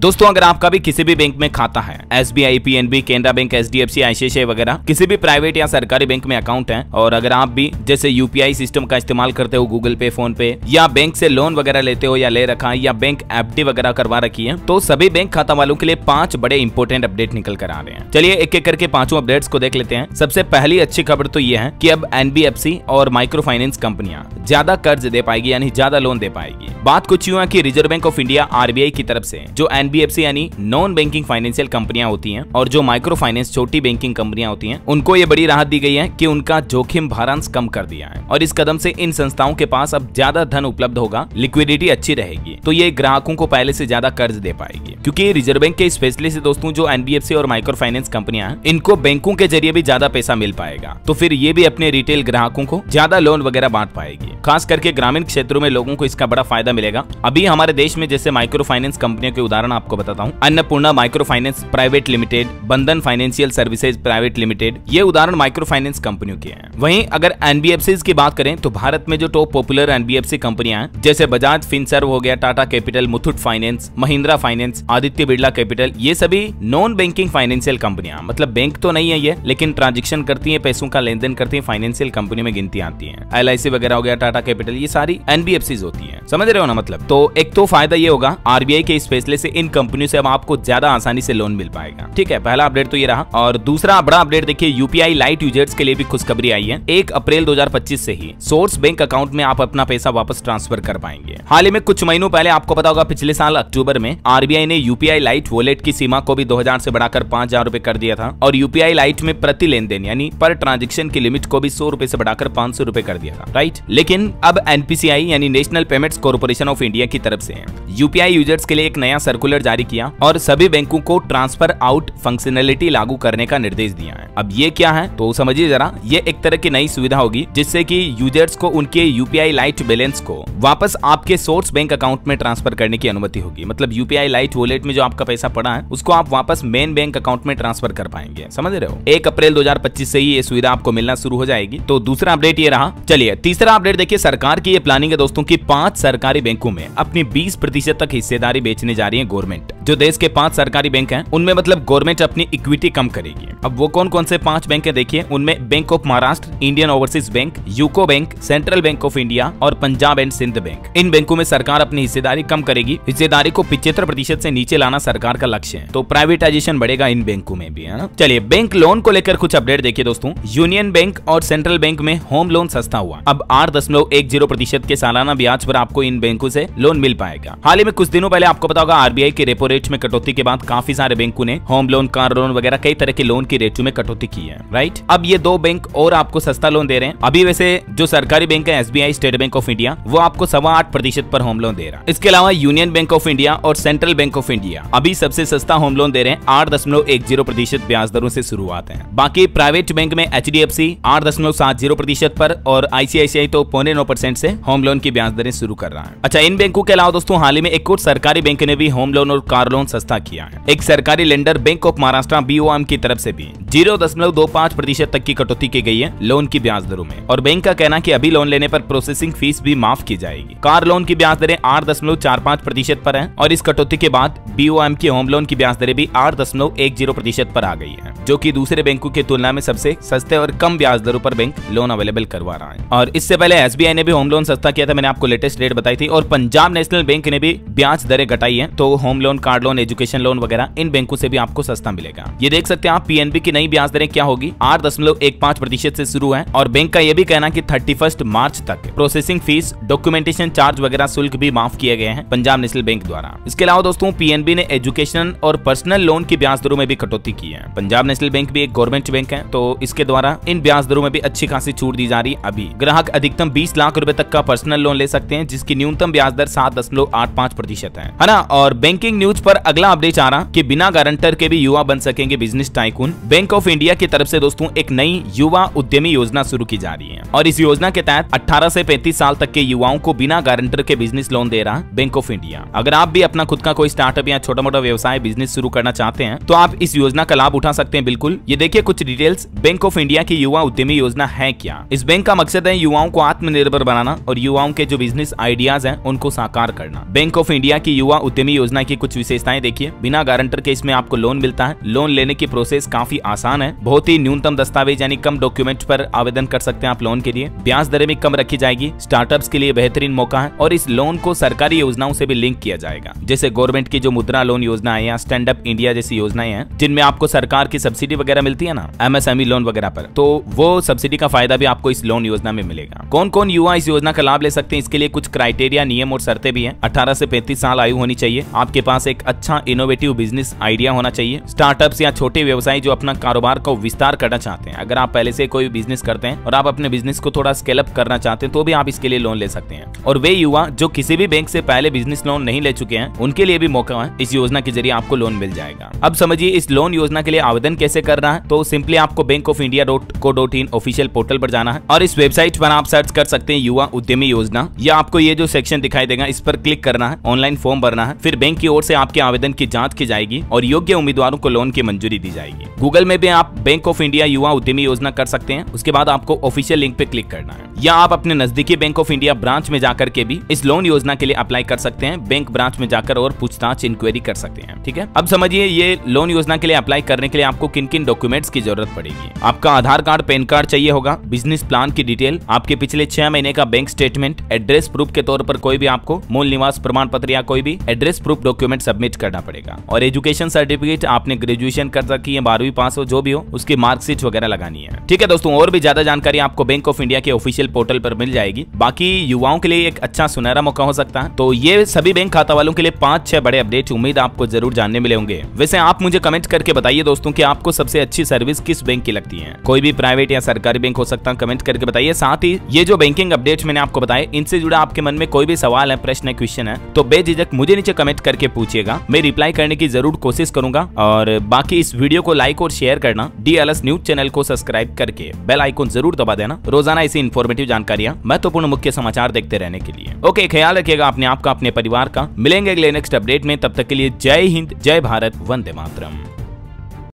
दोस्तों अगर आपका भी किसी भी बैंक में खाता है, SBI, PNB, Canara bank, HDFC, ICICI वगैरह किसी भी प्राइवेट या सरकारी बैंक में अकाउंट है, और अगर आप भी जैसे UPI सिस्टम का इस्तेमाल करते हो, गूगल पे, फोन पे, या बैंक से लोन वगैरह लेते हो या ले रखा है, या बैंक FD वगैरह करवा रखी है, तो सभी बैंक खाता वालों के लिए 5 बड़े इंपोर्टेंट अपडेट निकल कर आ रहे हैं। चलिए एक एक करके 5 अपडेट्स को देख लेते हैं। सबसे पहली अच्छी खबर तो ये है कि अब NBFC और माइक्रो फाइनेंस कंपनियां ज्यादा कर्ज दे पाएगी, यानी ज्यादा लोन दे पाएगी। बात कुछ यूं है कि reserve bank of India RBI की तरफ से जो NBFC यानी नॉन बैंकिंग फाइनेंशियल कंपनियां होती हैं और जो माइक्रो फाइनेंस छोटी बैंकिंग कंपनियां होती हैं, उनको ये बड़ी राहत दी गई है कि उनका जोखिम भारांश कम कर दिया है, और इस कदम से इन संस्थाओं के पास अब ज्यादा धन उपलब्ध होगा, लिक्विडिटी अच्छी रहेगी, तो ये ग्राहकों को पहले से ज्यादा कर्ज दे पाएगी। क्योंकि रिजर्व बैंक के स्पेशली से दोस्तों जो NBFC और माइक्रो फाइनेंस कंपनियां हैं, इनको बैंकों के जरिए भी ज्यादा पैसा मिल पाएगा, तो फिर ये भी अपने रिटेल ग्राहकों को ज्यादा लोन वगैरह बांट पाएगी। खास करके ग्रामीण क्षेत्रों में लोगों को इसका बड़ा फायदा मिलेगा। अभी हमारे देश में जैसे माइक्रो फाइनेंस कंपनियों के उदाहरण आपको बताता हूँ, Annapurna micro finance private limited, बंधन फाइनेंशियल सर्विसेज प्राइवेट लिमिटेड, ये उदाहरण माइक्रो फाइनेंस कंपनियों के हैं। वहीं अगर NBFCs की बात करें तो भारत में जो टॉप पॉपुलर NBFC कंपनियां हैं, जैसे बजाज फिनसर्व हो गया, Tata capital, Muthoot finance, Mahindra finance, Aditya Birla capital, ये सभी नॉन बैंकिंग फाइनेंशियल कंपनियां, मतलब बैंक तो नहीं है ये, लेकिन ट्रांजेक्शन करती है, पैसों का लेन देन करती है, फाइनेंशियल कंपनी में गिनती आती है। LIC वगैरह हो गया, टाटा कैपिटल, ये सारी NBFCs होती है। समझ रहे हो ना? मतलब तो एक तो फायदा ये होगा RBI के इस फैसले से इन कंपनियों से अब आपको ज्यादा आसानी से लोन मिल पाएगा। ठीक है, पहला अपडेट तो ये रहा। और दूसरा बड़ा अपडेट देखिए, UPI लाइट यूजर्स के लिए भी खुशखबरी आई है। 1 अप्रैल 2025 से ही सोर्स बैंक अकाउंट में आप अपना पैसा वापस ट्रांसफर कर पाएंगे। हाल ही में कुछ महीनों पहले आपको पता होगा, पिछले साल अक्टूबर में RBI ने UPI लाइट वॉलेट की सीमा को भी 2000 से बढ़ाकर 5000 रुपए कर दिया था, और UPI लाइट में प्रति लेन देन यानी पर ट्रांजेक्शन की लिमिट को भी 100 रुपए से बढ़ाकर 500 रुपए कर दिया था, राइट। लेकिन अब NPCI यानी national payments corporation of India की तरफ से UPI यूजर्स के लिए एक नया सर्कुलर जारी किया और सभी बैंकों को ट्रांसफर आउट फंक्शनैलिटी लागू करने का निर्देश दिया है। अब ये क्या है तो समझिए जरा, ये एक तरह की नई सुविधा होगी जिससे कि यूजर्स को उनके UPI लाइट बैलेंस को वापस आपके सोर्स बैंक अकाउंट में ट्रांसफर करने की अनुमति होगी। मतलब UPI लाइट वॉलेट में जो आपका पैसा पड़ा है उसको आप वापस मेन बैंक अकाउंट में ट्रांसफर कर पाएंगे। समझ रहे हो? 1 अप्रैल 2025 से ही ये सुविधा आपको मिलना शुरू हो जाएगी। तो दूसरा अपडेट ये रहा। चलिए तीसरा अपडेट देखिए, सरकार की ये प्लानिंग है दोस्तों की 5 सरकारी बैंकों में अपनी 20% तक हिस्सेदारी बेचने जा रही है गवर्नमेंट। जो देश के 5 सरकारी बैंक हैं उनमें मतलब गवर्नमेंट अपनी इक्विटी कम करेगी। अब वो कौन कौन से 5 बैंक है देखिए, उनमें bank of Maharashtra, Indian overseas bank, UCO bank, central bank of India और पंजाब एंड सिंध बैंक। इन बैंकों में सरकार अपनी हिस्सेदारी कम करेगी। हिस्सेदारी को 75% से नीचे लाना सरकार का लक्ष्य है, तो प्राइवेटाइजेशन बढ़ेगा इन बैंकों में भी, है ना। चलिए बैंक लोन को लेकर कुछ अपडेट देखिए दोस्तों। यूनियन बैंक और सेंट्रल बैंक में होम लोन सस्ता हुआ। अब 8.10% के सालाना ब्याज पर आपको इन बैंकों से लोन मिल पाएगा। हाल ही में कुछ दिनों पहले आपको पता होगा RBI के रेपो रेट में कटौती के बाद काफी सारे बैंकों ने होम लोन, कार लोन वगैरह कई तरह के लोन की रेटों में कटौती की है, राइट। अब ये 2 बैंक और आपको सस्ता लोन दे रहे हैं। अभी वैसे जो सरकारी बैंक है SBI, state bank of India, वो आपको 8.25% पर होम लोन दे रहा है। इसके अलावा यूनियन बैंक ऑफ इंडिया और सेंट्रल बैंक ऑफ इंडिया अभी सबसे सस्ता होम लोन दे रहे हैं। 8.10% ब्याज दरों से शुरुआत है। बाकी प्राइवेट बैंक में HDFC 8.70% पर और ICICI तो 0.9% से होम लोन की ब्याज दरें शुरू कर रहा है। अच्छा, इन बैंकों के अलावा दोस्तों हाल ही में एक और सरकारी बैंक ने भी होम लोन और कार लोन सस्ता किया है। एक सरकारी lender bank of Maharashtra BOM की तरफ से भी 0.25% तक की कटौती की गई है लोन की ब्याज दरों में, और बैंक का कहना है कि अभी लोन लेने पर प्रोसेसिंग फीस भी माफ की जाएगी। कार लोन की ब्याज दरें 8.45% पर है, और इस कटौती के बाद BOM की होम लोन की ब्याज दरें भी 8.10% पर आ गई है, जो कि दूसरे बैंकों की तुलना में सबसे सस्ते और कम ब्याज दरों पर बैंक लोन अवेलेबल करवा रहा है। और इससे पहले SBI ने भी होम लोन सस्ता किया था, मैंने आपको लेटेस्ट रेट बताई थी, और पंजाब नेशनल बैंक ने भी ब्याज दरें घटाई है। तो home loan, car loan, education loan वगैरह इन बैंकों से भी आपको सस्ता मिलेगा। ये देख सकते हैं आप PNB की नई ब्याज दरें क्या होगी, 8.15% से शुरू है, और बैंक का यह भी कहना कि 31 मार्च तक प्रोसेसिंग फीस, डॉक्यूमेंटेशन चार्ज वगैरह शुल्क भी माफ किए गए हैं पंजाब नेशनल बैंक द्वारा। इसके अलावा दोस्तों PNB ने एजुकेशन और पर्सनल लोन की ब्याज दरों में भी कटौती की है। पंजाब नेशनल बैंक भी एक गवर्नमेंट बैंक है, तो इसके द्वारा इन ब्याज दरों में भी अच्छी खासी छूट दी जा रही है। अभी ग्राहक अधिकतम 20 लाख रुपए तक का पर्सनल लोन ले सकते हैं, जिसकी न्यूनतम ब्याज दर 7.85% है ना। और बैंकिंग न्यूज पर अगला अपडेट आ रहा कि बिना गारंटर के भी युवा बन सकेंगे business tycoon. Bank of India की तरफ से दोस्तों एक नई युवा उद्यमी योजना शुरू की जा रही है, और इस योजना के तहत 18 से 35 साल तक के युवाओं को बिना गारंटर के बिजनेस लोन दे रहा बैंक ऑफ इंडिया। अगर आप भी अपना खुद का कोई स्टार्टअप या छोटा मोटा व्यवसाय बिजनेस शुरू करना चाहते हैं तो आप इस योजना का लाभ उठा सकते हैं। बिल्कुल, ये देखिए कुछ डिटेल्स। बैंक ऑफ इंडिया की युवा उद्यमी योजना है क्या? इस बैंक का मकसद है युवाओं को आत्मनिर्भर बनाना और युवाओं के जो बिजनेस आइडियाज हैं उनको साकार करना। बैंक ऑफ इंडिया की युवा उद्यमी योजना की कुछ विशेषताएं देखिए। बिना गारंटर के इसमें आपको लोन मिलता है। लोन लेने की प्रोसेस काफी आसान है। बहुत ही न्यूनतम दस्तावेज यानी कम डॉक्यूमेंट पर आवेदन कर सकते हैं आप लोन के लिए। ब्याज दरें भी कम रखी जाएगी। स्टार्टअप्स के लिए बेहतरीन मौका है और इस लोन को सरकारी योजनाओं से भी लिंक किया जाएगा, जैसे गवर्नमेंट की जो मुद्रा लोन योजना है या स्टैंड अप इंडिया जैसी योजनाएं हैं जिनमें आपको सरकार की सब्सिडी वगैरह मिलती है ना, MSME लोन वगैरह पर, तो वो सब्सिडी का फायदा भी आपको इस लोन योजना में मिलेगा। कौन कौन युवा इस योजना का लाभ ले सकते हैं, इसके लिए कुछ क्राइटेरिया, नियम और शर्तें भी हैं। 18 से 35 साल आयु होनी चाहिए। आपके पास एक अच्छा इनोवेटिव बिजनेस आइडिया होना चाहिए। स्टार्टअप्स या छोटे व्यवसायी जो अपना कारोबार को विस्तार करना चाहते हैं, अगर आप पहले से कोई बिजनेस करते हैं और आप अपने बिजनेस को थोड़ा स्केल अप करना चाहते हैं तो भी आप इसके लिए लोन ले सकते हैं। और वे युवा जो किसी भी बैंक से पहले बिजनेस लोन नहीं ले चुके हैं उनके लिए भी मौका है। इस योजना के जरिए आपको लोन मिल जाएगा। अब समझिए इस लोन योजना के लिए आवेदन कैसे करना है। तो सिंपली आपको bankofindia.co.in ऑफिशियल पोर्टल पर जाना है और इस वेबसाइट पर आप सर्च कर सकते हैं युवा उद्यमी योजना, या आपको ये जो सेक्शन दिखाई देगा इस पर क्लिक करना है। ऑनलाइन फॉर्म भरना है, फिर बैंक की ओर से आपके आवेदन की जांच की जाएगी और योग्य उम्मीदवारों को लोन की मंजूरी दी जाएगी। गूगल में भी आप बैंक ऑफ इंडिया युवा उद्यमी योजना कर सकते हैं। उसके बाद आपको ऑफिशियल लिंक पे क्लिक करना है, या आप अपने नजदीकी बैंक ऑफ इंडिया ब्रांच में जाकर के भी इस लोन योजना के लिए अप्लाई कर सकते हैं। बैंक ब्रांच में जाकर और पूछताछ इंक्वायरी कर सकते हैं। ठीक है, अब समझिए ये लोन योजना के लिए अप्लाई करने के लिए आपको किन किन डॉक्यूमेंट्स की जरूरत पड़ेगी। आपका आधार कार्ड, पैन कार्ड चाहिए होगा, बिजनेस प्लान की डिटेल, आपके पिछले 6 महीने का बैंक स्टेटमेंट, एड्रेस प्रूफ के तौर पर कोई भी आपको मूल निवास प्रमाण पत्र या कोई भी एड्रेस प्रूफ डॉक्यूमेंट सबमिट करना पड़ेगा, और एजुकेशन सर्टिफिकेट, आपने ग्रेजुएशन कर रखी है, 12वीं पास हो, जो भी हो उसकी मार्कशीट वगैरह लगानी है। ठीक है दोस्तों, और भी ज्यादा जानकारी आपको बैंक ऑफ इंडिया के ऑफिशियल पोर्टल पर मिल जाएगी। बाकी युवाओं के लिए एक अच्छा सुनहरा मौका हो सकता है। तो ये सभी बैंक खाता वालों के लिए 5-6 बड़े अपडेट उम्मीद आपको जरूर जानने मिले होंगे। वैसे आप मुझे कमेंट करके बताइए दोस्तों कि आपको सबसे अच्छी सर्विस किस बैंक की लगती है। कोई भी प्राइवेट या सरकारी बैंक हो सकता है, कमेंट करके बताइए। साथ ही ये जो बैंकिंग अपडेट्स मैंने आपको बताए, इनसे जुड़ा आपके मन में कोई भी सवाल है, प्रश्न है, क्वेश्चन है, तो बेझिझक मुझे नीचे कमेंट करके पूछिएगा। मैं रिप्लाई करने की जरूर कोशिश करूंगा। और बाकी इस वीडियो को लाइक और शेयर करना, DLS न्यूज चैनल को सब्सक्राइब करके बेल आइकन जरूर दबा देना। रोजाना ऐसी इंफॉर्मेटिव जानकारियां, महत्वपूर्ण मुख्य समाचार देखते रहने के लिए। ओके, ख्याल रखिएगा अपने आप का, अपने परिवार का। मिलेंगे अगले नेक्स्ट अपडेट में, तब तक के लिए जय हिंद, जय भारत, वंदे मातरम।